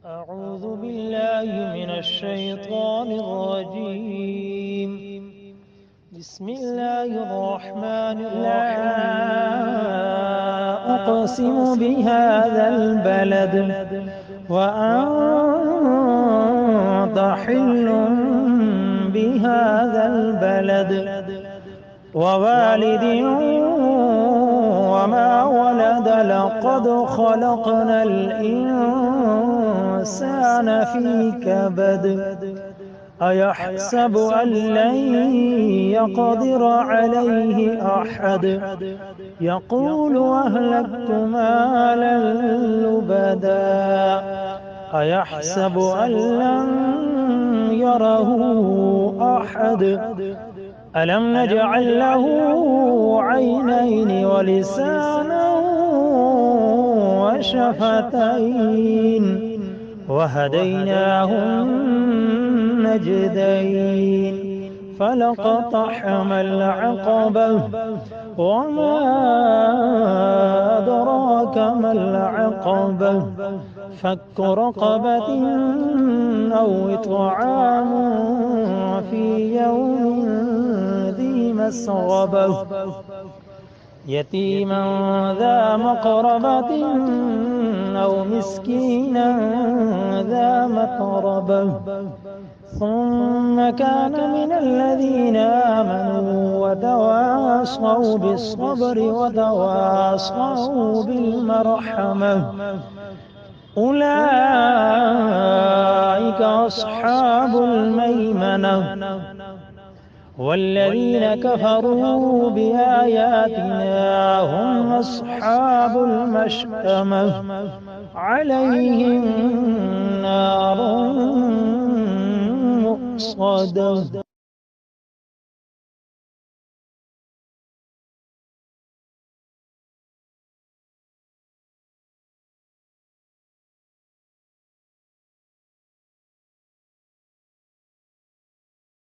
أعوذ بالله من الشيطان الرجيم. بسم الله الرحمن الرحيم. لا أقسم بهذا البلد وأنت حل بهذا البلد ووالد وما ولد لقد خلقنا الإنسان في كبد أيحسب أن لن يقدر عليه أحد يقول أهلكت مالا لبدا أيحسب أن لن يره أحد ألم نجعل له عينين ولسانا وشفتين وهديناه النجدين فلاقتحم العقبة وما أدراك ما العقبة فك رقبة أو إطعام في يوم ذي مسغبة يتيما ذا مقربة أو مسكينا ذا متربة ثم كان من الذين آمنوا وتواصوا بالصبر وتواصوا بالمرحمة أولئك أصحاب الميمنة والذين كفروا بآياتنا هم أصحاب المشأمة عليهم نار مؤصدة.